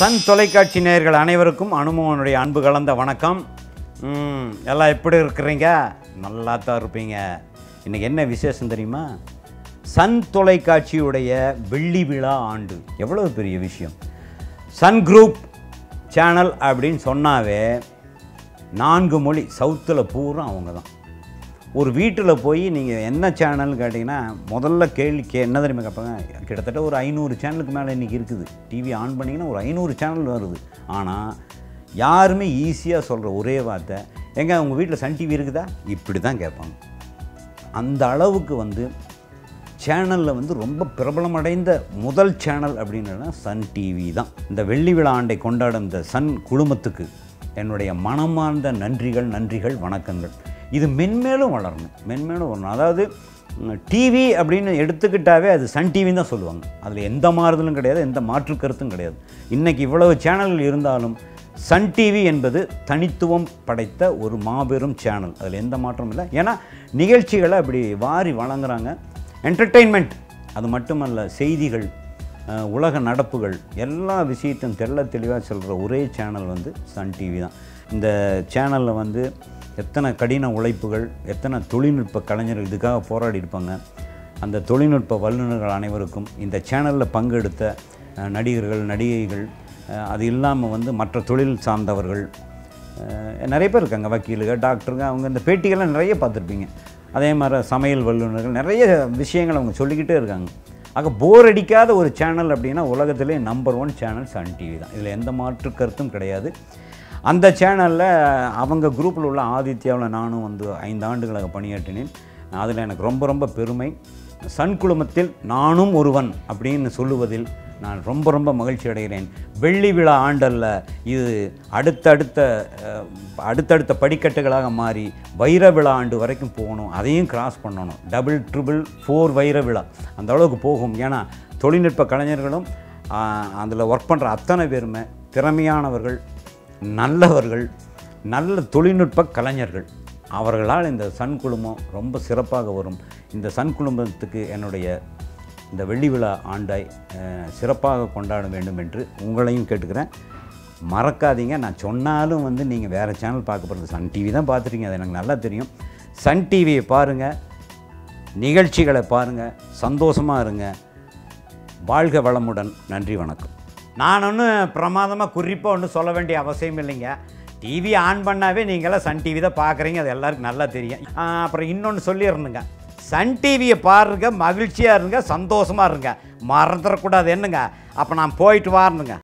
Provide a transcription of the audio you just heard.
Sun தொலைக்காட்சி நேயர்கள் அனைவருக்கும் அனுமோனுடைய அன்பு கலந்த வணக்கம். எல்லாம் எப்படி இருக்கிறீங்க? நல்லா தான் இருப்பீங்க. இன்றைக்கி என்ன விசேஷம் தெரியுமா? சன் தொலைக்காட்சியுடைய வெள்ளி விழா ஆண்டு. எவ்வளோ பெரிய விஷயம்! சன் குரூப் சேனல் அப்படின்னு சொன்னாவே 4 மொழி சவுத்தில் பூரா அவங்க தான். ஒரு வீட்டில் போய் நீங்கள் என்ன சேனல்னு கேட்டிங்கன்னா முதல்ல கேள்வி என்ன தெரியுமா கேட்பாங்க? கிட்டத்தட்ட ஒரு 500 சேனலுக்கு மேலே இன்றைக்கி இருக்குது. டிவி ஆன் பண்ணிங்கன்னா ஒரு 500 சேனல் வருது. ஆனால் யாருமே ஈஸியாக சொல்கிற ஒரே வார்த்தை, எங்க உங்கள் வீட்டில் சன் டிவி இருக்குதா? இப்படி தான் கேட்பாங்க. அந்த அளவுக்கு சேனலில் ரொம்ப பிரபலமடைந்த முதல் சேனல் அப்படின்னா சன் டிவி தான். இந்த வெள்ளி விழா ஆண்டை கொண்டாடும் இந்த சன் குழுமத்துக்கு என்னுடைய மனமார்ந்த நன்றிகள் வணக்கங்கள். இது மென்மேலும் வளரணும், மென்மேலும் வரணும். அதாவது டிவி அப்படின்னு எடுத்துக்கிட்டாவே அது சன் டிவின்னு தான் சொல்லுவாங்க. அதில் எந்த மாறுதலும் கிடையாது, எந்த மாற்று கருத்தும் கிடையாது. இன்றைக்கி இவ்வளவு சேனல்கள் இருந்தாலும் சன் டிவி என்பது தனித்துவம் படைத்த ஒரு மாபெரும் சேனல். அதில் எந்த மாற்றமும் இல்லை. ஏன்னா நிகழ்ச்சிகளை அப்படி வாரி வழங்குறாங்க. என்டர்டெயின்மெண்ட் அது மட்டுமல்ல, செய்திகள், உலக நடப்புகள், எல்லா விஷயத்தையும் தெளிவாக சொல்கிற ஒரே சேனல் சன் டிவி தான். இந்த சேனலில் எத்தனை கடின உழைப்புகள், எத்தனை தொழில்நுட்ப கலைஞர்கள் இதுக்காக போராடி இருப்பாங்க. அந்த தொழில்நுட்ப வல்லுநர்கள் அனைவருக்கும், இந்த சேனலில் பங்கெடுத்த நடிகர்கள், நடிகைகள், அது இல்லாமல் மற்ற தொழில் சார்ந்தவர்கள் நிறைய பேர் இருக்காங்க. வக்கீலுகள், டாக்டருங்க, அவங்க இந்த பேட்டிகள்லாம் நிறைய பார்த்துருப்பீங்க. அதே மாதிரி சமையல் வல்லுநர்கள், நிறைய விஷயங்கள் அவங்க சொல்லிக்கிட்டே இருக்காங்க. ஆக போர் அடிக்காத ஒரு சேனல் அப்படின்னா உலகத்திலே நம்பர் 1 சேனல் சன் டிவி தான். இதில் எந்த மாற்று கருத்தும் கிடையாது. அந்த சேனலில் அவங்க குரூப்பில் உள்ள ஆதித்யாவில் நானும் 5 ஆண்டுகளாக பணியாற்றினேன். அதில் எனக்கு ரொம்ப பெருமை. சன் குழுமத்தில் நானும் ஒருவன் அப்படின்னு சொல்லுவதில் நான் ரொம்ப மகிழ்ச்சி அடைகிறேன். வெள்ளி விழா ஆண்டல்ல, இது அடுத்தடுத்த படிக்கட்டுகளாக மாறி வைர விழா ஆண்டு வரைக்கும் போகணும். அதையும் கிராஸ் பண்ணணும். 4 வைர விழா அந்த அளவுக்கு போகும். ஏன்னா தொழில்நுட்ப கலைஞர்களும் அதில் ஒர்க் பண்ணுற அத்தனை பேருமே திறமையானவர்கள், நல்லவர்கள், நல்ல தொழில்நுட்ப கலைஞர்கள். அவர்களால் இந்த சன் குழுமம் ரொம்ப சிறப்பாக வரும். இந்த சன் குழுமத்துக்கு என்னுடைய இந்த வெள்ளி விழா ஆண்டை சிறப்பாக கொண்டாட வேண்டும் என்று உங்களையும் கேட்டுக்கிறேன். மறக்காதீங்க. நான் சொன்னாலும் நீங்கள் வேறு சேனல் பார்க்க போகிறது சன் டிவி தான் பார்த்துருக்கீங்க, அது எனக்கு நல்லா தெரியும். சன் டிவியை பாருங்கள், நிகழ்ச்சிகளை பாருங்கள், சந்தோஷமாக இருங்க. வாழ்க வளமுடன். நன்றி, வணக்கம். நான் ஒன்றும் பிரமாதமாக குறிப்பாக ஒன்றும் சொல்ல வேண்டிய அவசியம் இல்லைங்க. டிவி ஆன் பண்ணாவே நீங்களாம் சன் டிவி தான் பார்க்குறீங்க, அது எல்லாருக்கும் நல்லா தெரியும். அப்புறம் இன்னொன்று சொல்லிடுறேங்க, சன் டிவியை பாருங்க, மகிழ்ச்சியாக இருங்க, சந்தோஷமாக இருங்க, மறந்துடக்கூடாது. என்னங்க அப்போ நான் போயிட்டு வரணுங்க.